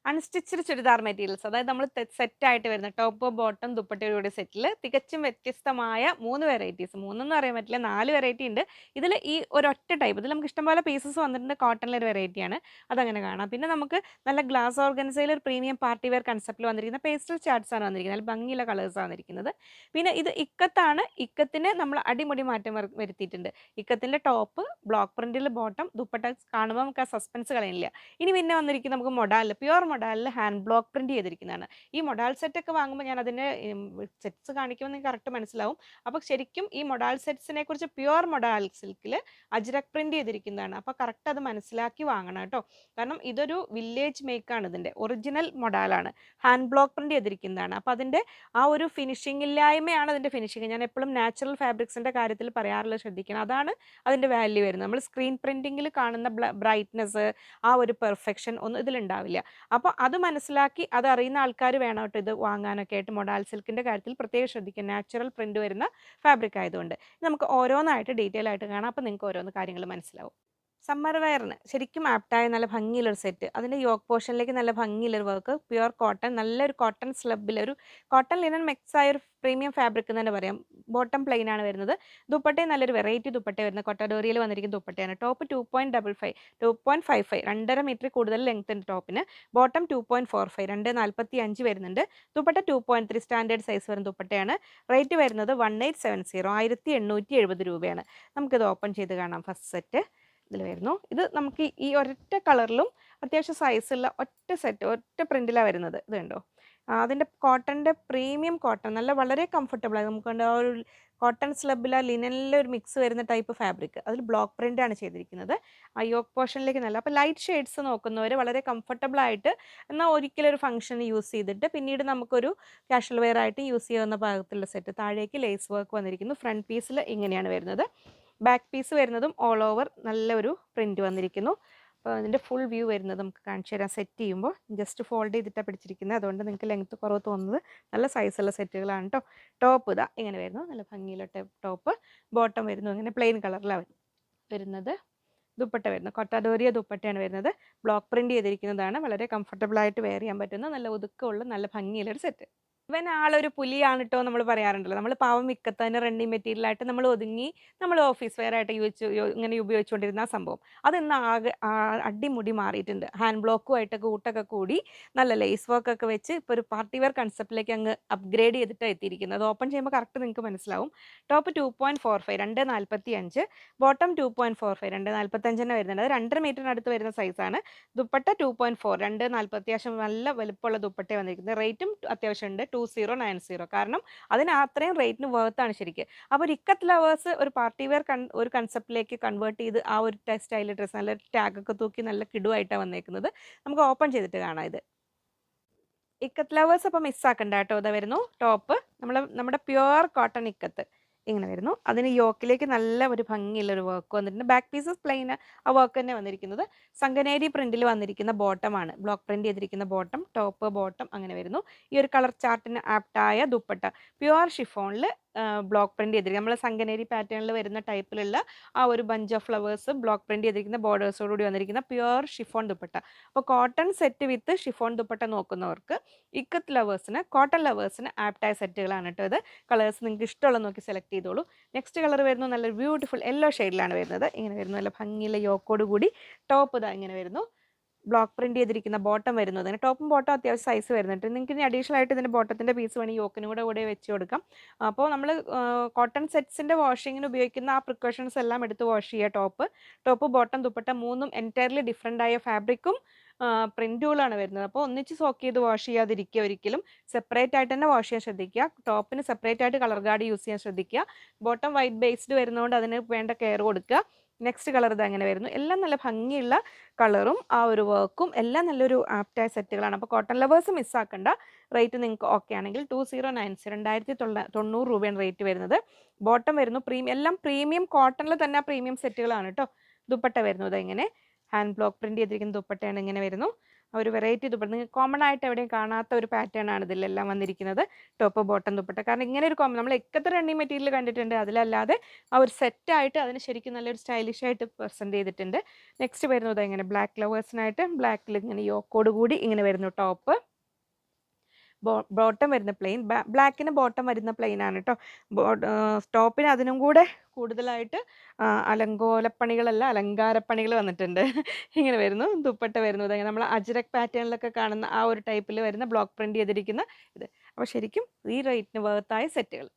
Unstitched churidar materials അതായത് നമ്മൾ സെറ്റായിട്ട് വരുന്ന ടോപ്പ് ബോട്ടം ദുപ്പട്ടയുടെ സെറ്റിൽ തികച്ചും വ്യത്യസ്തമായ 3 വെറൈറ്റീസ് 3 പറയാൻ പറ്റില്ല 4 വെറൈറ്റി ഉണ്ട്. ഇതിൽ ഈ ഒരൊറ്റ ടൈപ്പ് ഇതിൽ നമുക്ക് ഇഷ്ടംപോലെ പീസസ് വന്നിട്ടുണ്ട്. കോട്ടണിലെ ഒരു വെറൈറ്റിയാണ്, അതങ്ങനെ കാണാം. പിന്നെ നമുക്ക് നല്ല ഗ്ലാസ് ഓർഗൻസയിൽ ഒരു പ്രീമിയം പാർട്ടി വെയർ കൺസെപ്റ്റിൽ വന്നിരിക്കുന്ന പേസ്റ്റൽ ചാർട്ട്സ് ആണ് വന്നിരിക്കുന്നത്. നല്ല ഭംഗിയുള്ള കളേഴ്സ് ആണ് വന്നിരിക്കുന്നത്. പിന്നെ ഇത് ഇക്കത്താണ്. ഇക്കത്തിന് നമ്മൾ അടിമുടി മാറ്റം വരുത്തിയിട്ടുണ്ട്. ഇക്കത്തിന്റെ ടോപ്പ് ബ്ലോക്ക് പ്രിന്റിൽ ബോട്ടം ദുപ്പട്ട കാണുമ്പോൾ നമുക്ക് ആ സസ്പെൻസ് കളയുന്നില്ല. ഇനി പിന്നെ വന്നിരിക്കുന്നത് നമുക്ക് മൊഡാലിൽ പ്യുവർ മൊഡാലിൽ ഹാൻഡ് ബ്ലോക്ക് പ്രിന്റ് ചെയ്തിരിക്കുന്നതാണ്. ഈ മൊഡാൽ സെറ്റ് ഒക്കെ വാങ്ങുമ്പോൾ ഞാൻ അതിൻ്റെ സെറ്റ്സ് കാണിക്കുമ്പോൾ നിങ്ങൾക്ക് കറക്റ്റ് മനസ്സിലാവും. അപ്പോൾ ശരിക്കും ഈ മൊഡാൽ സെറ്റ്സിനെ കുറിച്ച് പ്യുവർ മൊഡാൽ സിൽക്കിൽ അജ്രക് പ്രിന്റ് ചെയ്തിരിക്കുന്നതാണ്. അപ്പോൾ കറക്റ്റ് അത് മനസ്സിലാക്കി വാങ്ങണം കേട്ടോ. കാരണം ഇതൊരു വില്ലേജ് മേക്കാണ്, ഇതിൻ്റെ ഒറിജിനൽ മൊഡാലാണ്, ഹാൻഡ് ബ്ലോക്ക് പ്രിന്റ് ചെയ്തിരിക്കുന്നതാണ്. അപ്പോൾ അതിൻ്റെ ആ ഒരു ഫിനിഷിംഗ് ഇല്ലായ്മയാണ് അതിൻ്റെ ഫിനിഷിംഗ്. ഞാൻ എപ്പോഴും നാച്ചുറൽ ഫാബ്രിക്സിൻ്റെ കാര്യത്തിൽ പറയാറുള്ളത് ശ്രദ്ധിക്കണം, അതാണ് അതിൻ്റെ വാല്യൂ വരുന്നത്. നമ്മൾ സ്ക്രീൻ പ്രിന്റിങ്ങിൽ കാണുന്ന ബ്രൈറ്റ്നെസ് ആ ഒരു പെർഫെക്ഷൻ ഒന്നും ഇതിലുണ്ടാവില്ല. അപ്പോൾ അത് മനസ്സിലാക്കി അതറിയുന്ന ആൾക്കാർ വേണം കേട്ടോ ഇത് വാങ്ങാനൊക്കെ ആയിട്ട്. മൊഡാൽ സിൽക്കിൻ്റെ കാര്യത്തിൽ പ്രത്യേകം ശ്രദ്ധിക്കുക, നാച്ചുറൽ പ്രിന്റ് വരുന്ന ഫാബ്രിക് ആയതുകൊണ്ട്. നമുക്ക് ഓരോന്നായിട്ട് ഡീറ്റെയിൽ ആയിട്ട് കാണാം, അപ്പോൾ നിങ്ങൾക്ക് ഓരോന്ന് കാര്യങ്ങൾ മനസ്സിലാവും. സമ്മർ വെയറിന് ശരിക്കും ആപ്റ്റായ നല്ല ഭംഗിയുള്ളൊരു സെറ്റ്, അതിൻ്റെ യോക്ക് പോർഷനിലേക്ക് നല്ല ഭംഗിയുള്ളൊരു വർക്ക്, പ്യുവർ കോട്ടൺ, നല്ലൊരു കോട്ടൺ സ്ലബിലൊരു കോട്ടൺ ലിനൻ മിക്സ് ആയ ഒരു പ്രീമിയം ഫാബ്രിക് എന്ന് തന്നെ പറയാം. ബോട്ടം പ്ലെയിൻ ആണ് വരുന്നത്. ദുപ്പട്ടയും നല്ലൊരു വെറൈറ്റി ദുപ്പട്ട വരുന്നത്, കൊട്ടഡോറിയയിൽ വന്നിരിക്കുന്ന ദുപ്പട്ടയാണ്. ടോപ്പ് 2.55 2.5 മീറ്റർ കൂടുതൽ ലെങ്ത് ഉണ്ട് ടോപ്പിന്. ബോട്ടം 2.45 2.45 വരുന്നുണ്ട്. ദുപ്പട്ട 2.3 സ്റ്റാൻഡേർഡ് സൈസ് വരുന്ന ദുപ്പട്ടയാണ്. റേറ്റ് വരുന്നത് 1870 1870 രൂപയാണ്. നമുക്കിത് ഓപ്പൺ ചെയ്ത് കാണാം. ഫസ്റ്റ് സെറ്റ് ഇതിൽ വരുന്നു. ഇത് നമുക്ക് ഈ ഒരൊറ്റ കളറിലും അത്യാവശ്യം സൈസുള്ള ഒറ്റ സെറ്റ് ഒറ്റ പ്രിന്റിലാണ് വരുന്നത്. ഇത് കണ്ടോ, അതിൻ്റെ കോട്ടൻ്റെ പ്രീമിയം കോട്ടൺ നല്ല വളരെ കംഫർട്ടബിളായി നമുക്ക് കണ്ടോ. ആ ഒരു കോട്ടൺ സ്ലബിൽ ആ ലിനനിലെ ഒരു മിക്സ് വരുന്ന ടൈപ്പ് ഫാബ്രിക്, അതിൽ ബ്ലോക്ക് പ്രിൻ്റ് ആണ് ചെയ്തിരിക്കുന്നത്. ആ യോക്ക് പോർഷനിലേക്ക് നല്ല, അപ്പോൾ ലൈറ്റ് ഷെയ്ഡ്സ് നോക്കുന്നവർ വളരെ കംഫർട്ടബിൾ ആയിട്ട്, എന്നാൽ ഒരിക്കലും ഒരു ഫംഗ്ഷന് യൂസ് ചെയ്തിട്ട് പിന്നീട് നമുക്കൊരു കാഷ്വൽ വെയർ ആയിട്ട് യൂസ് ചെയ്യാവുന്ന പാകത്തിലുള്ള സെറ്റ്. താഴേക്ക് ലേസ് വർക്ക് വന്നിരിക്കുന്നു. ഫ്രണ്ട് പീസിൽ ഇങ്ങനെയാണ് വരുന്നത്. ബാക്ക് പീസ് വരുന്നതും ഓൾ ഓവർ നല്ലൊരു പ്രിന്റ് വന്നിരിക്കുന്നു. അപ്പോൾ അതിൻ്റെ ഫുൾ വ്യൂ വരുന്നത് നമുക്ക് കാണിച്ചു തരാം. സെറ്റ് ചെയ്യുമ്പോൾ ജസ്റ്റ് ഫോൾഡ് ചെയ്തിട്ടാണ് പിടിച്ചിരിക്കുന്നത്, അതുകൊണ്ട് നിങ്ങൾക്ക് ലെങ്ത്ത് കുറവ് തോന്നുന്നത്. നല്ല സൈസുള്ള സെറ്റുകളാണ് കേട്ടോ. ടോപ്പ് ഇതാ ഇങ്ങനെ വരുന്നു, നല്ല ഭംഗിയുള്ള ടോപ്പ്. ബോട്ടം വരുന്നു ഇങ്ങനെ പ്ലെയിൻ കളറിലാണ് വരുന്നത്. ദുപ്പട്ട വരുന്നത് കൊട്ടാഡോറിയ ദുപ്പട്ടയാണ് വരുന്നത്. ബ്ലോക്ക് പ്രിന്റ് ചെയ്തിരിക്കുന്നതാണ്. വളരെ കംഫർട്ടബിൾ ആയിട്ട് വെയർ ചെയ്യാൻ പറ്റുന്ന നല്ല ഒതുക്കമുള്ള നല്ല ഭംഗിയുള്ളൊരു സെറ്റ്. ഇവൻ ആളൊരു പുലിയാണ് കേട്ടോ നമ്മൾ പറയാറുണ്ടല്ലോ. നമ്മൾ പാവം മിക്കത്തതിന് റണ്ണിങ് മെറ്റീരിയലായിട്ട് നമ്മൾ ഒതുങ്ങി നമ്മൾ ഓഫീസ് വെയർ ആയിട്ട് ഇങ്ങനെ ഉപയോഗിച്ചുകൊണ്ടിരുന്ന ആ സംഭവം അതിന്ന് ആകെ അടിമുടി മാറിയിട്ടുണ്ട്. ഹാൻഡ് ബ്ലോക്കുമായിട്ടൊക്കെ കൂട്ടൊക്കെ കൂടി നല്ല ലേസ് വർക്ക് ഒക്കെ വെച്ച് ഇപ്പോൾ ഒരു പാർട്ടി വെയർ കൺസെപ്റ്റിലേക്ക് അങ്ങ് അപ്ഗ്രേഡ് ചെയ്തിട്ടാണ് എത്തിയിരിക്കുന്നത്. അത് ഓപ്പൺ ചെയ്യുമ്പോൾ കറക്റ്റ് നിങ്ങൾക്ക് മനസ്സിലാവും. ടോപ്പ് 2.45 2.45, ബോട്ടം 2.45 2.45 തന്നെ വരുന്നുണ്ട്. അത് 2.5 മീറ്ററിനടുത്ത് വരുന്ന സൈസാണ്. ദുപ്പട്ട 2.4 2.40 അത്യാവശ്യം നല്ല വലുപ്പമുള്ള ദുപ്പട്ട വന്നിരിക്കുന്നത്. റേറ്റും അത്യാവശ്യം ഉണ്ട് 2090, കാരണം അതിന് അത്രയും റേറ്റിന് വേർത്താണ് ശരിക്കും. അപ്പോൾ ഒരു ഇക്കത്ത് ലവേഴ്സ് ഒരു പാർട്ടി വെയർ ഒരു കൺസെപ്റ്റിലേക്ക് കൺവേർട്ട് ചെയ്ത് ആ ഒരു സ്റ്റൈൽ ഡ്രസ്സ് നല്ല ടാഗൊക്കെ തൂക്കി നല്ല കിടുവായിട്ടാണ് വന്നേക്കുന്നത്. നമുക്ക് ഓപ്പൺ ചെയ്തിട്ട് കാണാം ഇത്. ഇക്കത്ത് ലവേഴ്സ് അപ്പോൾ മിസ്സാക്കണ്ട കേട്ടോ. ഇതാ വരുന്നു ടോപ്പ്, നമ്മുടെ പ്യുവർ കോട്ടൺ ഇക്കത്ത് ഇങ്ങനെ വരുന്നു. അതിന് യോക്കിലേക്ക് നല്ല ഒരു ഭംഗിയുള്ളൊരു വർക്ക് വന്നിട്ടുണ്ട്. ബാക്ക് പീസസ് പ്ലെയിൻ ആ വർക്ക് തന്നെ വന്നിരിക്കുന്നത്. സംഗനേരി പ്രിന്റിൽ വന്നിരിക്കുന്ന ബോട്ടമാണ്, ബ്ലോക്ക് പ്രിന്റ് ചെയ്തിരിക്കുന്ന ബോട്ടം. ടോപ്പ് ബോട്ടം അങ്ങനെ വരുന്നു. ഈ ഒരു കളർ ചാർട്ടിന് ആപ്റ്റായ ദുപ്പട്ട പ്യുവർ ഷിഫോണിൽ ബ്ലോക്ക് പ്രിന്റ് ചെയ്തിരിക്കുക. നമ്മൾ സംഗനേരി പാറ്റേണിൽ വരുന്ന ടൈപ്പിലുള്ള ആ ഒരു bunch of flowers block print ചെയ്തിരിക്കുന്ന ബോർഡേഴ്സോടുകൂടി വന്നിരിക്കുന്ന പ്യുവർ ഷിഫോൺ ദുപ്പട്ട. അപ്പോൾ cotton set with chiffon dupatta നോക്കുന്നവർക്ക് ഇക്കത്ത് ലവേഴ്സിന് കോട്ടൺ ലവേഴ്സിന് ആപ്റ്റായ സെറ്റുകളാണ് കേട്ടോ ഇത്. കളേഴ്സ് നിങ്ങൾക്ക് ഇഷ്ടമുള്ള നോക്കി സെലക്ട് ചെയ്തോളൂ. നെക്സ്റ്റ് കളർ വരുന്നു നല്ലൊരു ബ്യൂട്ടിഫുൾ യെല്ലോ ഷെയ്ഡിലാണ് വരുന്നത്. ഇങ്ങനെ വരുന്നു നല്ല ഭംഗിയുള്ള യോക്കോട് കൂടി. ടോപ്പ് ഇതാ ഇങ്ങനെ വരുന്നു. ബ്ലോക്ക് പ്രിന്റ് ചെയ്തിരിക്കുന്ന ബോട്ടം വരുന്നത്. അതിന് ടോപ്പും ബോട്ടം അത്യാവശ്യം സൈസ് വരുന്നുണ്ട്. നിങ്ങൾക്ക് ഇനി അഡീഷണൽ ആയിട്ട് ഇതിൻ്റെ ബോട്ടത്തിൻ്റെ പീസ് വേണമെങ്കിൽ യോക്കിനും കൂടെ വെച്ച് കൊടുക്കാം. അപ്പോൾ നമ്മൾ കോട്ടൺ സെറ്റ്സിൻ്റെ വാഷിങ്ങിന് ഉപയോഗിക്കുന്ന ആ പ്രിക്കോഷൻസ് എല്ലാം എടുത്ത് വാഷ് ചെയ്യുക. ടോപ്പ് ബോട്ടം ദുപ്പട്ട മൂന്നും എൻറ്റയർലി ഡിഫറെൻ്റ് ആയ ഫാബ്രിക്കും പ്രിൻറ്റുകളാണ് വരുന്നത്. അപ്പോൾ ഒന്നിച്ച് സോക്ക് ചെയ്ത് വാഷ് ചെയ്യാതിരിക്കുക, ഒരിക്കലും സെപ്പറേറ്റ് ആയിട്ട് തന്നെ വാഷ് ചെയ്യാൻ ശ്രദ്ധിക്കുക. ടോപ്പിന് സെപ്പറേറ്റ് ആയിട്ട് കളർ ഗാർഡ് യൂസ് ചെയ്യാൻ ശ്രദ്ധിക്കുക. ബോട്ടം വൈറ്റ് ബേസ്ഡ് വരുന്നതുകൊണ്ട് അതിന് വേണ്ട കെയർ കൊടുക്കുക. നെക്സ്റ്റ് കളർ ഇത് അങ്ങനെ വരുന്നു. എല്ലാം നല്ല ഭംഗിയുള്ള കളറും ആ ഒരു വർക്കും എല്ലാം നല്ലൊരു ആപ്റ്റായ സെറ്റുകളാണ്. അപ്പോൾ കോട്ടൺ ലവേഴ്സ് മിസ്സാക്കണ്ട. റേറ്റ് നിങ്ങൾക്ക് ഓക്കെ ആണെങ്കിൽ 2090 2090 രൂപയാണ് റേറ്റ് വരുന്നത്. ബോട്ടം വരുന്നു എല്ലാം പ്രീമിയം കോട്ടണിൽ തന്നെ പ്രീമിയം സെറ്റുകളാണ് കേട്ടോ. ദുപ്പട്ട വരുന്നത് ഇങ്ങനെ ഹാൻഡ് ബ്ലോക്ക് പ്രിന്റ് ചെയ്തിരിക്കുന്ന ദുപ്പട്ടയാണ് ഇങ്ങനെ വരുന്നു. ഒരു വെറൈറ്റി ദുപ്പട്ട, നിങ്ങൾക്ക് കോമൺ ആയിട്ട് എവിടെയും കാണാത്ത ഒരു പാറ്റേൺ ആണ് ഇതിലെല്ലാം വന്നിരിക്കുന്നത്. ടോപ്പ് ബോട്ടം ദുപ്പട്ട, കാരണം ഇങ്ങനെ ഒരു നമ്മൾ എക്കത്ര റണ്ണിങ് മെറ്റീരിയൽ കണ്ടിട്ടുണ്ട്, അതിലല്ലാതെ ആ ഒരു സെറ്റായിട്ട് അതിന് ശരിക്കും നല്ലൊരു സ്റ്റൈലിഷ് ആയിട്ട് പ്രസൻറ്റ് ചെയ്തിട്ടുണ്ട്. നെക്സ്റ്റ് വരുന്നത് ഇങ്ങനെ ബ്ലാക്ക് ലവേഴ്സിനായിട്ട് ബ്ലാക്കിൽ ഇങ്ങനെ യോക്കോട് കൂടി ഇങ്ങനെ വരുന്നു ടോപ്പ്. ബോട്ടം വരുന്ന പ്ലെയിൻ, ബ്ലാക്കിന് ബോട്ടം വരുന്ന പ്ലെയിൻ ആണ് കേട്ടോ. ടോപ്പിന് അതിനും കൂടെ കൂടുതലായിട്ട് അലങ്കോലപ്പണികളല്ല അലങ്കാരപ്പണികൾ വന്നിട്ടുണ്ട്. ഇങ്ങനെ വരുന്നു. ദുപ്പട്ട വരുന്നത് അങ്ങനെ നമ്മൾ അജ്രക് പാറ്റേണിലൊക്കെ കാണുന്ന ആ ഒരു ടൈപ്പിൽ വരുന്ന ബ്ലോക്ക് പ്രിന്റ് ചെയ്തിരിക്കുന്ന ഇത്. അപ്പോൾ ശരിക്കും ഈ റേറ്റിന് വേർത്തായ സെറ്റുകൾ.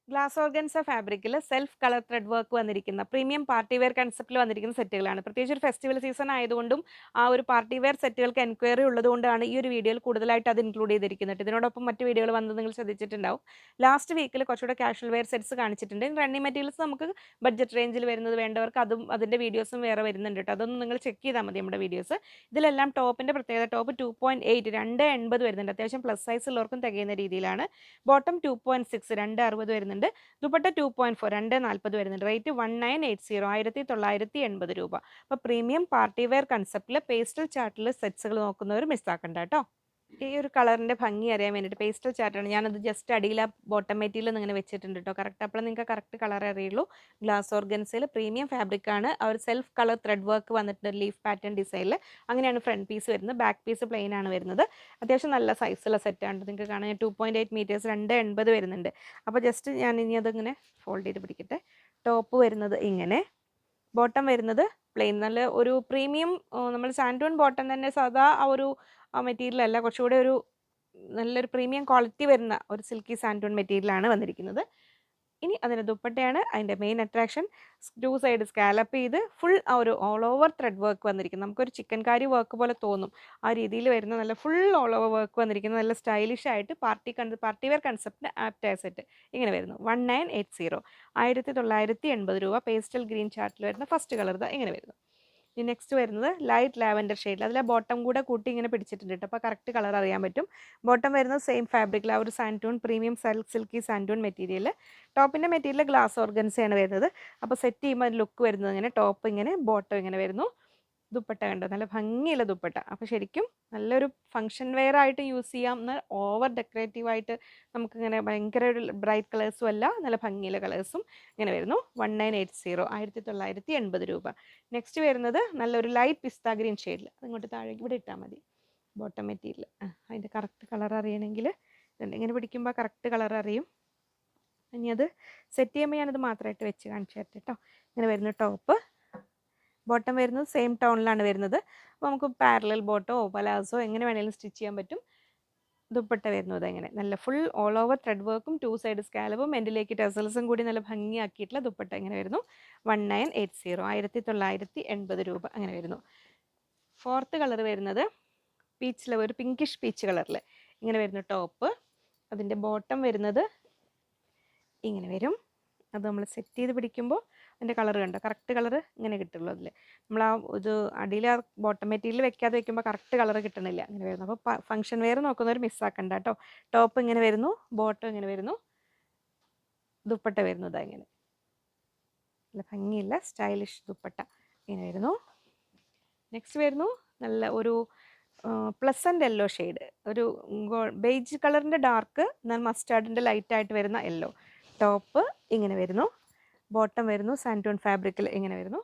ഗ്ലാസ് ഓർഗൻസ ഫാബ്രിക്കിൽ സെൽഫ് കളർ ത്രെഡ് വർക്ക് വന്നിരിക്കുന്ന പ്രീമിയം പാർട്ടി വെയർ കൺസെപ്റ്റിൽ വന്നിരിക്കുന്ന സെറ്റുകളാണ്. പ്രത്യേകിച്ച് ഒരു ഫെസ്റ്റിവൽ സീസൺ ആയതുകൊണ്ടും ആ ഒരു പാർട്ടി വെയർ സെറ്റുകൾക്ക് എൻക്വയറി ഉള്ളതുകൊണ്ടാണ് ഈ ഒരു വീഡിയോയിൽ കൂടുതലായിട്ട് അത് ഇൻക്ലൂഡ് ചെയ്തിരിക്കുന്നത്. ഇതിനോടൊപ്പം മറ്റ് വീഡിയോകൾ വന്നത് നിങ്ങൾ ശ്രദ്ധിച്ചിട്ടുണ്ടാവും. ലാസ്റ്റ് വീക്കിൽ കുറച്ചുകൂടെ കാഷ്വൽ വെയർ സെറ്റ്സ് കാണിച്ചിട്ടുണ്ട്. റണ്ണിങ് മെറ്റീരിയൽസ് നമുക്ക് ബഡ്ജറ്റ് റേഞ്ചിൽ വരുന്നത് വേണ്ടവർക്ക് അതും അതിൻ്റെ വീഡിയോസും വേറെ വരുന്നുണ്ട് കേട്ടോ. അതൊന്നും നിങ്ങൾ ചെക്ക് ചെയ്താൽ മതി നമ്മുടെ വീഡിയോസ്. ഇതിലെല്ലാം ടോപ്പിൻ്റെ പ്രത്യേകത, ടോപ്പ് 2.8 2.80 വരുന്നുണ്ട്. അത്യാവശ്യം പ്ലസ് സൈസ് ഉള്ളവർക്കും തികയുന്ന രീതിയിലാണ്. ബോട്ടം 2.6 2.60 വരുന്നുണ്ട്. ദുപ്പട്ട 2.4 2.40 വരുന്നുണ്ട്. റേറ്റ് 1980 1980 രൂപ. അപ്പോൾ പ്രീമിയം പാർട്ടി വെയർ കൺസെപ്റ്റിൽ പേസ്റ്റൽ ചാർട്ടിൽ സെറ്റ്സുകൾ നോക്കുന്നവർ മിസ്സാക്കണ്ട കേട്ടോ. ഈ ഒരു കളറിൻ്റെ ഭംഗി അറിയാൻ വേണ്ടിയിട്ട് പേസ്റ്റൽ ചാർട്ടാണ് ഞാനത് ജസ്റ്റ് അടിയിൽ ആ ബോട്ടം മെറ്റീരിയൽ ഇങ്ങനെ വെച്ചിട്ടുണ്ട് കേട്ടോ. കറക്റ്റ് അപ്പോൾ നിങ്ങൾക്ക് കറക്റ്റ് കളർ അറിയുള്ളൂ. ഗ്ലാസ് ഓർഗൻസയിൽ പ്രീമിയം ഫാബ്രിക്കാണ്. ആ ഒരു സെൽഫ് കളർ ത്രെഡ് വർക്ക് വന്നിട്ടുണ്ട് ലീഫ് പാറ്റേൺ ഡിസൈനിൽ. അങ്ങനെയാണ് ഫ്രണ്ട് പീസ് വരുന്നത്. ബാക്ക് പീസ് പ്ലെയിൻ ആണ് വരുന്നത്. അത്യാവശ്യം നല്ല സൈസുള്ള സെറ്റാണ്. നിങ്ങൾക്ക് കാണാൻ 2.8 മീറ്റേഴ്സ് 2.80 വരുന്നുണ്ട്. അപ്പോൾ ജസ്റ്റ് ഞാൻ ഇനി അതിങ്ങനെ ഫോൾഡ് ചെയ്ത് പിടിക്കട്ടെ. ടോപ്പ് വരുന്നത് ഇങ്ങനെ, ബോട്ടം വരുന്നത് പ്ലെയിൻ. നല്ല ഒരു പ്രീമിയം നമ്മൾ സാൻഡൂൺ ബോട്ടം തന്നെ സാധാ ആ ഒരു മെറ്റീരിയൽ അല്ല, കുറച്ചുകൂടെ ഒരു നല്ലൊരു പ്രീമിയം ക്വാളിറ്റി വരുന്ന ഒരു സിൽക്കി സാൻഡൂൺ മെറ്റീരിയലാണ് വന്നിരിക്കുന്നത്. ഇനി അതിൻ്റെ ദുപ്പട്ടയാണ് അതിൻ്റെ main attraction. Two side scallop ചെയ്ത് ഫുൾ ആ ഒരു ഓൾ ഓവർ ത്രെഡ് വർക്ക് വന്നിരിക്കുന്നത്. നമുക്കൊരു ചിക്കൻ കാരി വർക്ക് പോലെ തോന്നും. ആ രീതിയിൽ വരുന്ന നല്ല ഫുൾ ഓൾ ഓവർ വർക്ക് വന്നിരിക്കുന്ന നല്ല സ്റ്റൈലിഷ് ആയിട്ട് പാർട്ടി വെയർ കൺസെപ്റ്റിന് ആപ്റ്റായ സെറ്റ് ഇങ്ങനെ വരുന്നു. 1980 1980 രൂപ. പേസ്റ്റൽ ഗ്രീൻ ചാർട്ടിൽ വരുന്ന ഫസ്റ്റ് കളർ ഇതാ ഇങ്ങനെ വരുന്നു. ഇനി നെക്സ്റ്റ് വരുന്നത് ലൈറ്റ് ലാവൻഡർ ഷെയ്ഡിൽ, അതിലെ ബോട്ടം കൂടെ കൂട്ടി ഇങ്ങനെ പിടിച്ചിട്ടുണ്ട് കേട്ടോ. അപ്പോൾ കറക്റ്റ് കളർ അറിയാൻ പറ്റും. ബോട്ടം വരുന്നത് സെയിം ഫാബ്രിക്കിൽ ആ ഒരു സാൻഡൂൺ പ്രീമിയം സിൽക്കി സാൻഡൂൺ മെറ്റീരിയൽ. ടോപ്പിൻ്റെ മെറ്റീരിയൽ ഗ്ലാസ് ഓർഗൻസയാണ് വരുന്നത്. അപ്പോൾ സെറ്റ് ചെയ്യുമ്പോൾ ലുക്ക് വരുന്നത് ഇങ്ങനെ, ടോപ്പ് ഇങ്ങനെ, ബോട്ടം ഇങ്ങനെ വരുന്നു. ദുപ്പട്ട കണ്ടോ, നല്ല ഭംഗിയുള്ള ദുപ്പട്ട. അപ്പോൾ ശരിക്കും നല്ലൊരു ഫംഗ്ഷൻ വെയർ ആയിട്ട് യൂസ് ചെയ്യാം. എന്നാൽ ഓവർ ഡെക്കറേറ്റീവ് ആയിട്ട് നമുക്കിങ്ങനെ ഭയങ്കര ഒരു ബ്രൈറ്റ് കളേഴ്സും അല്ല, നല്ല ഭംഗിയുള്ള കളേഴ്സും ഇങ്ങനെ വരുന്നു. 1980 1980 രൂപ. നെക്സ്റ്റ് വരുന്നത് നല്ലൊരു ലൈറ്റ് പിസ്ത ഗ്രീൻ ഷെയ്ഡിൽ. അതിങ്ങോട്ട് താഴേക്ക് ഇവിടെ ഇട്ടാൽ മതി. ബോട്ടം മെറ്റീരിയൽ അതിൻ്റെ കറക്റ്റ് കളർ അറിയണമെങ്കിൽ ഇങ്ങനെ പിടിക്കുമ്പോൾ കറക്റ്റ് കളർ അറിയും. ഇനി അത് സെറ്റ് ചെയ്യുമ്പോൾ ഞാനത് മാത്രമായിട്ട് വെച്ച് കാണിച്ചു തരട്ടെ കേട്ടോ. ഇങ്ങനെ വരുന്ന ടോപ്പ്, ബോട്ടം വരുന്നത് സെയിം ടോണിലാണ് വരുന്നത്. അപ്പോൾ നമുക്ക് പാരലൽ ബോട്ടോ പലാസോ എങ്ങനെ വേണമെങ്കിലും സ്റ്റിച്ച് ചെയ്യാൻ പറ്റും. ദുപ്പട്ട വരുന്നത് എങ്ങനെ നല്ല ഫുൾ ഓൾ ഓവർ ത്രെഡ് വർക്കും 2 സൈഡ് സ്കാലപ്പും എൻഡിലേക്ക് ടെസൽസും കൂടി നല്ല ഭംഗിയാക്കിയിട്ടുള്ള ദുപ്പട്ട ഇങ്ങനെ വരുന്നു. 1980 1980 രൂപ അങ്ങനെ വരുന്നു. ഫോർത്ത് കളർ വരുന്നത് പീച്ചിൽ ഒരു പിങ്കിഷ് പീച്ച് കളറിൽ ഇങ്ങനെ വരുന്നു ടോപ്പ്. അതിൻ്റെ ബോട്ടം വരുന്നത് ഇങ്ങനെ വരും. അത് നമ്മൾ സെറ്റ് ചെയ്ത് പിടിക്കുമ്പോൾ അതിൻ്റെ കളർ കണ്ടോ, കറക്റ്റ് കളർ ഇങ്ങനെ കിട്ടുള്ളൂ. അതിൽ നമ്മൾ ആ ഇത് അടിയിൽ ആ ബോട്ടം മെറ്റീരിയൽ വെക്കാതെ വെക്കുമ്പോൾ കറക്റ്റ് കളർ കിട്ടണില്ല. അങ്ങനെ വരുന്നു. അപ്പോൾ ഫംഗ്ഷൻ വെയർ നോക്കുന്നവർ മിസ്സാക്കണ്ട കേട്ടോ. ടോപ്പ് ഇങ്ങനെ വരുന്നു, ബോട്ടം ഇങ്ങനെ വരുന്നു, ദുപ്പട്ട വരുന്നത് ഇങ്ങനെ നല്ല ഭംഗിയില്ല സ്റ്റൈലിഷ് ദുപ്പട്ട ഇങ്ങനെ വരുന്നു. നെക്സ്റ്റ് വരുന്നു നല്ല ഒരു പ്ലസൻറ്റ് യെല്ലോ ഷെയ്ഡ്, ഒരു ബേജ് കളറിൻ്റെ ഡാർക്ക് എന്നാൽ മസ്റ്റാർഡിൻ്റെ ലൈറ്റായിട്ട് വരുന്ന യെല്ലോ. ടോപ്പ് ഇങ്ങനെ വരുന്നു, ബോട്ടം വരുന്നു സാൻഡൂൺ ഫാബ്രിക്കിൽ ഇങ്ങനെ വരുന്നു,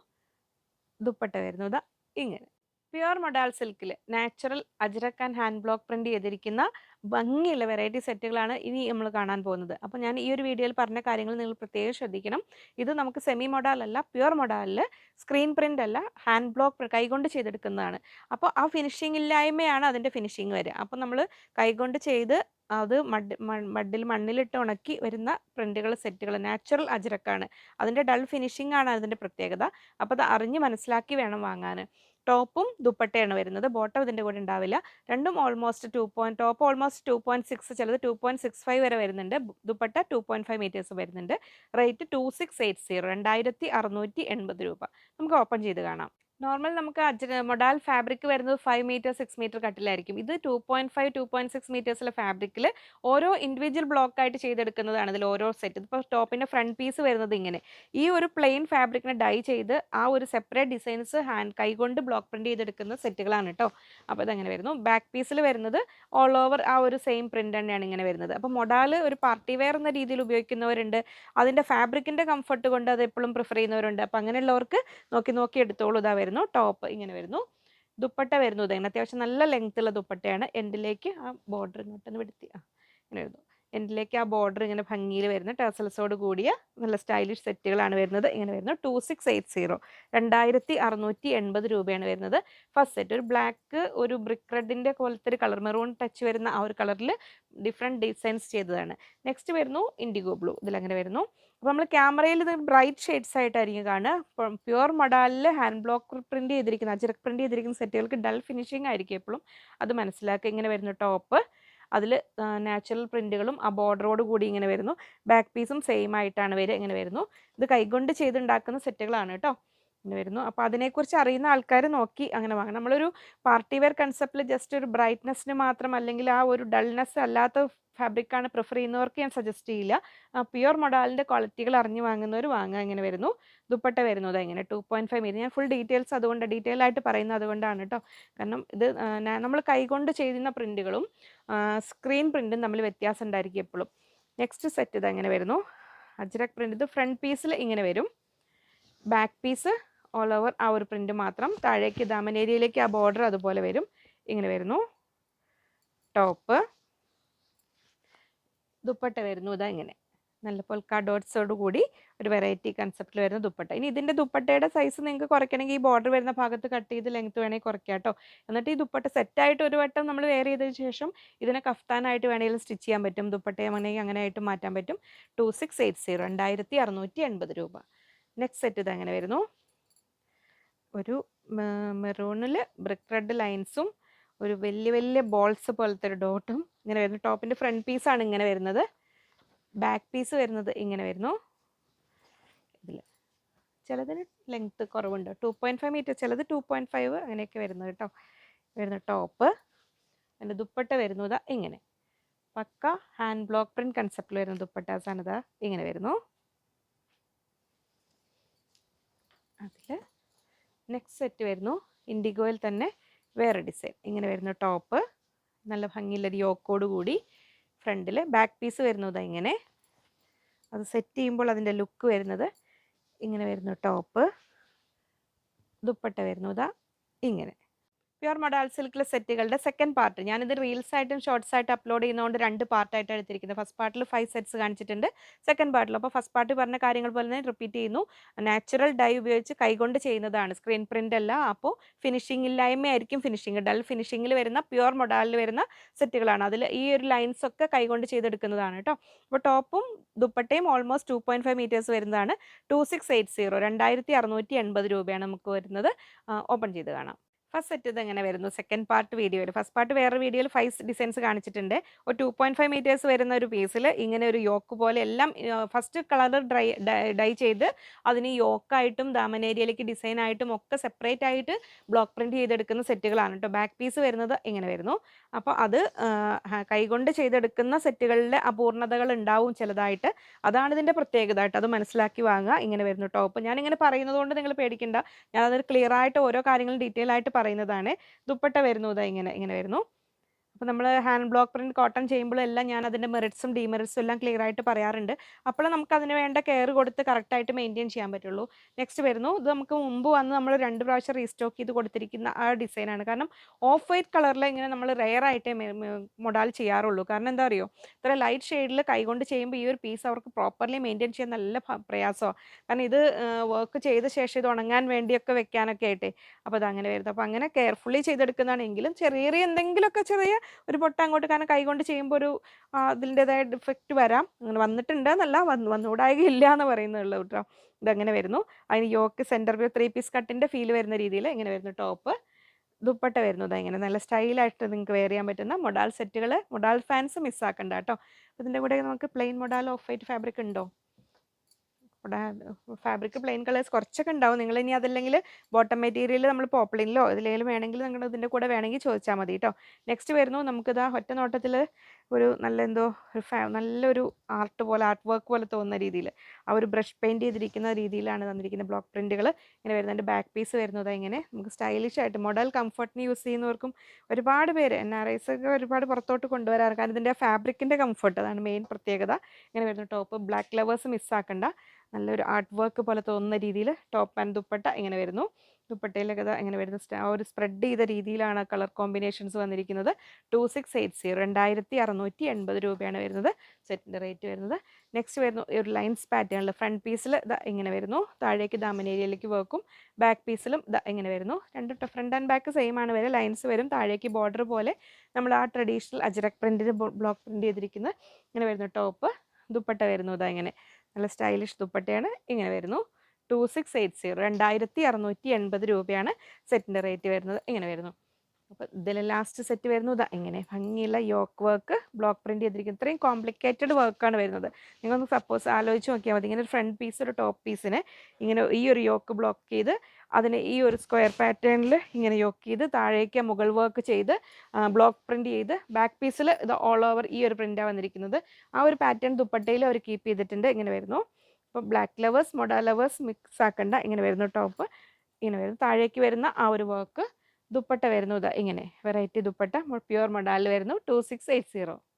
ദുപ്പട്ട വരുന്നു ഇതാ ഇങ്ങനെ. പ്യുവർ മൊഡാൾ സിൽക്കിൽ natural ajrak and hand block print ചെയ്തിരിക്കുന്ന ഭംഗിയുള്ള വെറൈറ്റി സെറ്റുകളാണ് ഇനി നമ്മൾ കാണാൻ പോകുന്നത്. അപ്പോൾ ഞാൻ ഈ ഒരു വീഡിയോയിൽ പറഞ്ഞ കാര്യങ്ങൾ നിങ്ങൾ പ്രത്യേകം ശ്രദ്ധിക്കണം. ഇത് നമുക്ക് സെമി മൊഡാൽ അല്ല, പ്യുവർ മൊഡാലിൽ സ്ക്രീൻ പ്രിൻ്റ് അല്ല, ഹാൻഡ് ബ്ലോക്ക് കൈകൊണ്ട് ചെയ്തെടുക്കുന്നതാണ്. അപ്പോൾ ആ ഫിനിഷിംഗ് ഇല്ലായ്മയാണ് അതിൻ്റെ ഫിനിഷിങ് വരിക. അപ്പോൾ നമ്മൾ കൈകൊണ്ട് ചെയ്ത് അത് മണ്ണിലിട്ട് ഉണക്കി വരുന്ന പ്രിന്റുകൾ സെറ്റുകൾ നാച്ചുറൽ അജ്രക്കാണ്. അതിൻ്റെ ഡൾ ഫിനിഷിംഗ് ആണ് അതിൻ്റെ പ്രത്യേകത. അപ്പോൾ അത് അറിഞ്ഞ് മനസ്സിലാക്കി വേണം വാങ്ങാൻ. ടോപ്പും ദുപ്പട്ടയാണ് വരുന്നത്. ബോട്ടം ഇതിൻ്റെ കൂടെ ഉണ്ടാവില്ല. രണ്ടും ഓൾമോസ്റ്റ് ടോപ്പ് ഓൾമോസ്റ്റ് 2.6 ചിലത് 2.65 വരെ വരുന്നുണ്ട്. ദുപ്പട്ട 2.5 മീറ്റേഴ്സ് വരുന്നുണ്ട്. റേറ്റ് 2680 2680 രൂപ. നമുക്ക് ഓപ്പൺ ചെയ്ത് കാണാം. നോർമൽ നമുക്ക് മൊഡാൽ ഫാബ്രിക് വരുന്നത് 5 മീറ്റർ 6 മീറ്റർ കട്ടിലായിരിക്കും. ഇത് 2.5 2.6 മീറ്റേഴ്സിലെ ഫാബ്രിക്കിൽ ഓരോ ഇൻഡിവിജ്വൽ ബ്ലോക്ക് ആയിട്ട് ചെയ്തെടുക്കുന്നതാണ് ഇതിൽ ഓരോ സെറ്റ്. ഇപ്പോൾ ടോപ്പിന്റെ ഫ്രണ്ട് പീസ് വരുന്നത് ഇങ്ങനെ. ഈ ഒരു പ്ലെയിൻ ഫാബ്രിക്കിനെ ഡൈ ചെയ്ത് ആ ഒരു സെപ്പറേറ്റ് ഡിസൈൻസ് കൈകൊണ്ട് ബ്ലോക്ക് പ്രിന്റ് ചെയ്തെടുക്കുന്ന സെറ്റുകളാണ് കേട്ടോ. അപ്പോൾ ഇതങ്ങനെ വരുന്നു. ബാക്ക് പീസിൽ വരുന്നത് ഓൾ ഓവർ ആ ഒരു സെയിം പ്രിന്റ് തന്നെയാണ് ഇങ്ങനെ വരുന്നത്. അപ്പോൾ മൊഡാൽ ഒരു പാർട്ടി വെയർ എന്ന രീതിയിൽ ഉപയോഗിക്കുന്നവരുണ്ട്. അതിന്റെ ഫാബ്രിക്കിന്റെ കംഫർട്ട് കൊണ്ട് അത് എപ്പോഴും പ്രിഫർ ചെയ്യുന്നവരുണ്ട്. അപ്പോൾ അങ്ങനെയുള്ളവർക്ക് നോക്കി നോക്കി എടുത്തോളൂ. ഇതാ വരുന്നു ടോപ്പ് ഇങ്ങനെ വരുന്നു. ദുപ്പട്ട വരുന്നു ഇതങ്ങനെ അത്യാവശ്യം നല്ല ലെങ്ത് ഉള്ള ദുപ്പട്ടയാണ്. എൻഡിലേക്ക് ആ ബോർഡർ ഇങ്ങോട്ടൊന്ന് വിടുത്തി ഇങ്ങനെ വരുന്നു. എൻഡിലേക്ക് ആ ബോർഡർ ഇങ്ങനെ ഭംഗിയിൽ വരുന്ന ടെസൽസോട് കൂടിയ നല്ല സ്റ്റൈലിഷ് സെറ്റുകളാണ് വരുന്നത്. ഇങ്ങനെ വരുന്നു 2680 2680 രൂപയാണ് വരുന്നത്. ഫസ്റ്റ് സെറ്റ് ഒരു ബ്ലാക്ക് ഒരു ബ്രിക്ക് റെഡിന്റെ പോലത്തെ ഒരു കളർ മെറൂൺ ടച്ച് വരുന്ന ആ ഒരു കളറിൽ ഡിഫറെൻറ്റ് ഡിസൈൻസ് ചെയ്തതാണ്. നെക്സ്റ്റ് വരുന്നു ഇൻഡിഗോ ബ്ലൂ. ഇതിലങ്ങനെ വരുന്നു. അപ്പോൾ നമ്മൾ ക്യാമറയിൽ ഇത് ബ്രൈറ്റ് ഷെയ്ഡ്സ് ആയിട്ടായിരിക്കും കാണുക. പ്യുവർ മൊഡാലിൽ ഹാൻഡ് ബ്ലോക്ക് പ്രിന്റ് ചെയ്തിരിക്കുന്ന അജ്രക് പ്രിന്റ് ചെയ്തിരിക്കുന്ന സെറ്റുകൾക്ക് ഡൾ ഫിനിഷിംഗ് ആയിരിക്കും എപ്പോഴും. അത് മനസ്സിലാക്കുക. ഇങ്ങനെ വരുന്നു ടോപ്പ്. അതിൽ നാച്ചുറൽ പ്രിന്റുകളും ആ ബോർഡറോട് കൂടി ഇങ്ങനെ വരുന്നു. ബാക്ക് പീസും സെയിം ആയിട്ടാണ് വരിക. ഇങ്ങനെ വരുന്നു. ഇത് കൈകൊണ്ട് ചെയ്തുണ്ടാക്കുന്ന സെറ്റുകളാണ് കേട്ടോ. ഇങ്ങനെ വരുന്നു. അപ്പോൾ അതിനെക്കുറിച്ച് അറിയുന്ന ആൾക്കാർ നോക്കി അങ്ങനെ വാങ്ങണം. നമ്മളൊരു പാർട്ടി വെയർ കൺസെപ്റ്റിൽ ജസ്റ്റ് ഒരു ബ്രൈറ്റ്നെസ്സിന് മാത്രം അല്ലെങ്കിൽ ആ ഒരു ഡൾനെസ് അല്ലാത്ത ഫാബ്രിക്കാണ് പ്രിഫർ ചെയ്യുന്നവർക്ക് ഞാൻ സജസ്റ്റ് ചെയ്യില്ല. പ്യുവർ മൊഡാലിൻ്റെ ക്വാളിറ്റികൾ അറിഞ്ഞ് വാങ്ങുന്നവർ വാങ്ങുക. ഇങ്ങനെ വരുന്നു. ദുപ്പട്ട വരുന്നത് ഇങ്ങനെ 2.5 മീറ്റർ. ഞാൻ ഫുൾ ഡീറ്റെയിൽസ് അതുകൊണ്ട് ഡീറ്റെയിൽ ആയിട്ട് പറയുന്നത് അതുകൊണ്ടാണ് കേട്ടോ. കാരണം ഇത് നമ്മൾ കൈകൊണ്ട് ചെയ്യുന്ന പ്രിന്റുകളും സ്ക്രീൻ പ്രിന്റും തമ്മിൽ വ്യത്യാസം ഉണ്ടായിരിക്കും എപ്പോഴും. നെക്സ്റ്റ് സെറ്റ് ഇത് എങ്ങനെ വരുന്നു. അജ്രക് പ്രിന്റ്. ഇത് ഫ്രണ്ട് പീസിൽ ഇങ്ങനെ വരും. ബാക്ക് പീസ് ഓൾ ഓവർ ആ ഒരു പ്രിന്റ് മാത്രം. താഴേക്ക് ദാമൻ ഏരിയയിലേക്ക് ആ ബോർഡർ അതുപോലെ വരും. ഇങ്ങനെ വരുന്നു ടോപ്പ്. ദുപ്പട്ട വരുന്നു ഇതാ ഇങ്ങനെ നല്ല പൊൽക്ക ഡോട്ട്സോട് കൂടി ഒരു വെറൈറ്റി കൺസെപ്റ്റിൽ വരുന്ന ദുപ്പട്ട. ഇനി ഇതിൻ്റെ ദുപ്പട്ടയുടെ സൈസ് നിങ്ങൾക്ക് കുറയ്ക്കണമെങ്കിൽ ഈ ബോർഡർ വരുന്ന ഭാഗത്ത് കട്ട് ചെയ്ത് ലെങ്ത് വേണമെങ്കിൽ കുറയ്ക്കാം കേട്ടോ. എന്നിട്ട് ഈ ദുപ്പട്ട സെറ്റായിട്ട് ഒരു വട്ടം നമ്മൾ വെയർ ചെയ്തതിന് ശേഷം ഇതിനെ കഫ്താനായിട്ട് വേണമെങ്കിലും സ്റ്റിച്ച് ചെയ്യാൻ പറ്റും. ദുപ്പട്ടയെ വേണമെങ്കിൽ അങ്ങനെ ആയിട്ട് മാറ്റാൻ പറ്റും. 2680 2680 രൂപ. നെക്സ്റ്റ് സെറ്റ് ഇത് അങ്ങനെ വരുന്നു. ഒരു മെറൂണിൽ ബ്രിക്ക് റെഡ് ലൈൻസും ഒരു വലിയ വലിയ ബോൾസ് പോലത്തെ ഒരു ഡോട്ടും ഇങ്ങനെ വരുന്നു. ടോപ്പിൻ്റെ ഫ്രണ്ട് പീസാണ് ഇങ്ങനെ വരുന്നത്. ബാക്ക് പീസ് വരുന്നത് ഇങ്ങനെ വരുന്നു. ഇതിൽ ചിലതിന് ലെങ്ത്ത് കുറവുണ്ട്. 2.5 മീറ്റർ, ചിലത് 2.5 അങ്ങനെയൊക്കെ വരുന്നത് കേട്ടോ. വരുന്ന ടോപ്പ്. അതിൻ്റെ ദുപ്പട്ട വരുന്നത് ഇങ്ങനെ പക്ക ഹാൻഡ് ബ്ലോക്ക് പ്രിന്റ് കൺസെപ്റ്റിൽ വരുന്ന ദുപ്പട്ടാസാണ്. ഇതാ ഇങ്ങനെ വരുന്നു. അതിൽ നെക്സ്റ്റ് സെറ്റ് വരുന്നു ഇൻഡിഗോയിൽ തന്നെ വേറെ ഡിസൈൻ. ഇങ്ങനെ വരുന്ന ടോപ്പ് നല്ല ഭംഗിയുള്ളൊരു യോക്കോട് കൂടി ഫ്രണ്ടിൽ. ബാക്ക് പീസ് വരുന്നത് ഇങ്ങനെ. അത് സെറ്റ് ചെയ്യുമ്പോൾ അതിൻ്റെ ലുക്ക് വരുന്നത് ഇങ്ങനെ വരുന്നു ടോപ്പ്. ദുപ്പട്ട വരുന്നതാ ഇങ്ങനെ. പ്യുവർ മൊഡാൽ സിൽക്കിലെ സെറ്റുകളുടെ സെക്കൻഡ് പാർട്ട് ഞാനിത് റീൽസ് ആയിട്ടും ഷോർട്സ് ആയിട്ട് അപ്ലോഡ് ചെയ്യുന്നതുകൊണ്ട് 2 പാർട്ടായിട്ടാണ് എടുത്തിരിക്കുന്നത്. ഫസ്റ്റ് പാർട്ടിൽ 5 സെറ്റ്സ് കാണിച്ചിട്ടുണ്ട്. സെക്കൻഡ് പാർട്ടിൽ അപ്പോൾ ഫസ്റ്റ് പാർട്ട് പറഞ്ഞ കാര്യങ്ങൾ പോലെ തന്നെ റിപ്പീറ്റ് ചെയ്യുന്നു. നാച്ചുറൽ ഡൈ ഉപയോഗിച്ച് കൈകൊണ്ട് ചെയ്യുന്നതാണ്, സ്ക്രീൻ പ്രിൻ്റ് അല്ല. അപ്പോൾ ഫിനിഷിംഗ് ഇല്ലായ്മയായിരിക്കും ഫിനിഷിംഗ്. ഡൾ ഫിനിഷിങ്ങിൽ വരുന്ന പ്യുവർ മൊഡാലിൽ വരുന്ന സെറ്റുകളാണ്. അതിൽ ഈ ഒരു ലൈൻസ് ഒക്കെ കൈകൊണ്ട് ചെയ്തെടുക്കുന്നതാണ് കേട്ടോ. അപ്പോൾ ടോപ്പും ദുപ്പട്ടയും ഓൾമോസ്റ്റ് 2.5 മീറ്റേഴ്സ് വരുന്നതാണ്. 2680 2680 രൂപയാണ് നമുക്ക് വരുന്നത്. ഓപ്പൺ ചെയ്ത് കാണാം. ഫസ്റ്റ് സെറ്റ് ഇത് എങ്ങനെ വരുന്നു. സെക്കൻഡ് പാർട്ട് വീഡിയോയിൽ ഫസ്റ്റ് പാർട്ട് വേറെ വീഡിയോയിൽ 5 ഡിസൈൻസ് കാണിച്ചിട്ടുണ്ട്. ഒരു 2.5 മീറ്റേഴ്സ് വരുന്ന ഒരു പീസിൽ ഇങ്ങനെ ഒരു യോക്ക് പോലെ എല്ലാം ഫസ്റ്റ് കളർ ഡൈ ചെയ്ത് അതിന് യോക്കായിട്ടും ദാമൻ ഏരിയയിലേക്ക് ഡിസൈൻ ആയിട്ടും ഒക്കെ സെപ്പറേറ്റ് ആയിട്ട് ബ്ലോക്ക് പ്രിന്റ് ചെയ്തെടുക്കുന്ന സെറ്റുകളാണ് കേട്ടോ. ബാക്ക് പീസ് വരുന്നത് ഇങ്ങനെ വരുന്നു. അപ്പോൾ അത് കൈകൊണ്ട് ചെയ്തെടുക്കുന്ന സെറ്റുകളിലെ അപൂർണതകൾ ഉണ്ടാവും ചിലതായിട്ട്. അതാണ് ഇതിൻ്റെ പ്രത്യേകത ആയിട്ട്. അത് മനസ്സിലാക്കി വാങ്ങുക. ഇങ്ങനെ വരുന്നു ടോപ്പ്. ഞാനിങ്ങനെ പറയുന്നത് കൊണ്ട് നിങ്ങൾ പേടിക്കണ്ട. ഞാനത് ക്ലിയർ ആയിട്ട് ഓരോ കാര്യങ്ങളും ഡീറ്റെയിൽ ആയിട്ട് പറയുന്നതാണ്. ദുപ്പട്ട വരുന്നത് ഇങ്ങനെ വരുന്നു. അപ്പോൾ നമ്മൾ ഹാൻഡ് ബ്ലോക്ക് പ്രിന്റ് കോട്ടൺ ചെയ്യുമ്പോഴെല്ലാം ഞാൻ അതിൻ്റെ മെറിറ്റ്സും ഡിമെറിറ്റ്സും എല്ലാം ക്ലിയർ ആയിട്ട് പറയാറുണ്ട്. അപ്പോൾ നമുക്ക് അതിന് വേണ്ട കെയർ കൊടുത്ത് കറക്റ്റായിട്ട് മെയിൻറ്റെയിൻ ചെയ്യാൻ പറ്റുള്ളൂ. നെക്സ്റ്റ് വരുന്നു. ഇത് നമുക്ക് മുമ്പ് വന്ന് നമ്മൾ 2 പ്രാവശ്യം റീസ്റ്റോക്ക് ചെയ്ത് കൊടുത്തിരിക്കുന്ന ആ ഡിസൈനാണ്. കാരണം ഓഫ് വൈറ്റ് കളറിൽ ഇങ്ങനെ നമ്മൾ റെയർ ആയിട്ടേ മൊഡാൽ ചെയ്യാറുള്ളൂ. കാരണം എന്താ അറിയോ, ഇത്ര ലൈറ്റ് ഷെയ്ഡിൽ കൈകൊണ്ട് ചെയ്യുമ്പോൾ ഈ ഒരു പീസ് അവർക്ക് പ്രോപ്പർലി മെയിൻറ്റെയിൻ ചെയ്യാൻ നല്ല പ്രയാസമാണ്. കാരണം ഇത് വർക്ക് ചെയ്ത ശേഷം ഇത് ഉണങ്ങാൻ വേണ്ടിയൊക്കെ വെക്കാനൊക്കെ ആയിട്ടേ. അപ്പോൾ അതങ്ങനെ വരുന്നത്. അപ്പോൾ അങ്ങനെ കെയർഫുള്ളി ചെയ്തെടുക്കുന്നതാണെങ്കിലും ചെറിയ എന്തെങ്കിലുമൊക്കെ ചെറിയ ഒരു പൊട്ട അങ്ങോട്ട്, കാരണം കൈകൊണ്ട് ചെയ്യുമ്പോൾ ഒരു അതിൻ്റെതായ ഡിഫക്റ്റ് വരാം. അങ്ങനെ വന്നിട്ടുണ്ട് എന്നല്ല, വന്നുകൂടായില്ല എന്ന് പറയുന്നുള്ളൂ കേട്ടോ. ഇതങ്ങനെ വരുന്നു. അതിന് യോക്ക് സെൻറ്റർ വ്യൂ 3 പീസ് കട്ടിൻ്റെ ഫീൽ വരുന്ന രീതിയിൽ ഇങ്ങനെ വരുന്നു ടോപ്പ്. ദുപ്പട്ട വരുന്നത് ഇങ്ങനെ നല്ല സ്റ്റൈലായിട്ട് നിങ്ങൾക്ക് വെയർ ചെയ്യാൻ പറ്റുന്ന മൊഡാൽ സെറ്റുകൾ. മൊഡാൽ ഫാൻസ് മിസ്സാക്കണ്ട കേട്ടോ. ഇതിൻ്റെ കൂടെ നമുക്ക് plain modal off white fabric ഉണ്ടോ? ഫാബ്രിക് പ്ലെയിൻ കളേഴ്സ് കുറച്ചൊക്കെ ഉണ്ടാവും. നിങ്ങളിനി അതല്ലെങ്കിൽ ബോട്ടം മെറ്റീരിയൽ നമ്മൾ പോപ്ലിനിലോ ഇതിലേലും വേണമെങ്കിൽ നിങ്ങൾ ഇതിൻ്റെ കൂടെ വേണമെങ്കിൽ ചോദിച്ചാൽ മതി കേട്ടോ. നെക്സ്റ്റ് വരുന്നു നമുക്കിതാ ഒറ്റ നോട്ടത്തിൽ ഒരു നല്ല എന്തോ ഒരു നല്ലൊരു ആർട്ട് പോലെ ആർട്ട് വർക്ക് പോലെ തോന്നുന്ന രീതിയിൽ ആ ഒരു ബ്രഷ് പെയിൻറ് ചെയ്തിരിക്കുന്ന രീതിയിലാണ് തന്നിരിക്കുന്ന ബ്ലോക്ക് പ്രിൻറ്റുകൾ ഇങ്ങനെ വരുന്നുണ്ട്. ബാക്ക് പീസ് വരുന്നത് ഇങ്ങനെ നമുക്ക് സ്റ്റൈലിഷ് ആയിട്ട് മോഡൽ കംഫർട്ടിന് യൂസ് ചെയ്യുന്നവർക്കും ഒരുപാട് പേര് NRIs ഒക്കെ ഒരുപാട് പുറത്തോട്ട് കൊണ്ടുവരാറ്. കാരണം ഇതിൻ്റെ ഫാബ്രിക്കിൻ്റെ കംഫർട്ട് അതാണ് മെയിൻ പ്രത്യേകത. ഇങ്ങനെ വരുന്ന ടോപ്പ് ബ്ലാക്ക് ലവേഴ്സ് മിസ്സാക്കണ്ട. നല്ലൊരു ആർട്ട് വർക്ക് പോലെ തോന്നുന്ന രീതിയിൽ ടോപ്പ് ആൻഡ് ദുപ്പട്ട ഇങ്ങനെ വരുന്നു. ദുപ്പട്ടയിലൊക്കെ ഇങ്ങനെ വരുന്ന ഒരു സ്പ്രെഡ് ചെയ്ത രീതിയിലാണ് കളർ കോമ്പിനേഷൻസ് വന്നിരിക്കുന്നത്. 2680 2680 രൂപയാണ് വരുന്നത് സെറ്റിൻ്റെ റേറ്റ് വരുന്നത്. നെക്സ്റ്റ് വരുന്നു ഒരു ലൈൻസ് പാറ്റേണിൽ ഫ്രണ്ട് പീസിൽ ഇങ്ങനെ വരുന്നു. താഴേക്ക് ദാമൻ ഏരിയയിലേക്ക് വർക്കും ബാക്ക് പീസിലും ഇങ്ങനെ വരുന്നു. ഫ്രണ്ട് ആൻഡ് ബാക്ക് സെയിം ആണ് വരെ ലൈൻസ് വരും. താഴേക്ക് ബോർഡർ പോലെ നമ്മൾ ആ ട്രഡീഷണൽ അജ്രക് പ്രിൻറ്റിന് ബ്ലോക്ക് പ്രിൻറ്റ് ചെയ്തിരിക്കുന്നത് ഇങ്ങനെ വരുന്നു. ടോപ്പ് ദുപ്പട്ട വരുന്നു ഇങ്ങനെ നല്ല സ്റ്റൈലിഷ് ദുപ്പട്ടയാണ് ഇങ്ങനെ വരുന്നു. 2680 2680 രൂപയാണ് സെറ്റിൻ്റെ റേറ്റ് വരുന്നത്. ഇങ്ങനെ വരുന്നു. അപ്പോൾ ഇതിൽ ലാസ്റ്റ് സെറ്റ് വരുന്നു ഇങ്ങനെ ഭംഗിയുള്ള യോക്ക് വർക്ക് ബ്ലോക്ക് പ്രിൻറ്റ് ചെയ്തിരിക്കുന്നത്. ഇത്രയും കോംപ്ലിക്കേറ്റഡ് വർക്കാണ് വരുന്നത്. നിങ്ങളൊന്ന് സപ്പോസ് ആലോചിച്ച് നോക്കിയാൽ മതി. ഇങ്ങനെ ഒരു ഫ്രണ്ട് പീസ് ഒരു ടോപ്പ് പീസിന് ഇങ്ങനെ ഈ ഒരു യോക്ക് ബ്ലോക്ക് ചെയ്ത് അതിന് ഈ ഒരു സ്ക്വയർ പാറ്റേണിൽ ഇങ്ങനെ യോക്ക് ചെയ്ത് താഴേക്ക് മുകൾ വർക്ക് ചെയ്ത് ബ്ലോക്ക് പ്രിൻറ്റ് ചെയ്ത് ബാക്ക് പീസിൽ ഇത് ഓൾ ഓവർ ഈ ഒരു പ്രിൻ്റാണ് വന്നിരിക്കുന്നത്. ആ ഒരു പാറ്റേൺ ദുപ്പട്ടയിൽ അവർ കീപ്പ് ചെയ്തിട്ടുണ്ട്. ഇങ്ങനെ വരുന്നു. അപ്പോൾ ബ്ലാക്ക് ലവേഴ്സ് മൊഡ ലവേഴ്സ് മിക്സ് ആക്കണ്ട. ഇങ്ങനെ വരുന്നു ടോപ്പ് ഇങ്ങനെ വരുന്നു. താഴേക്ക് വരുന്ന ആ ഒരു വർക്ക് ദുപ്പട്ട വരുന്നു ഇങ്ങനെ വെറൈറ്റി ദുപ്പട്ട പ്യുവർ മൊഡാലിൽ വരുന്നു. 2680.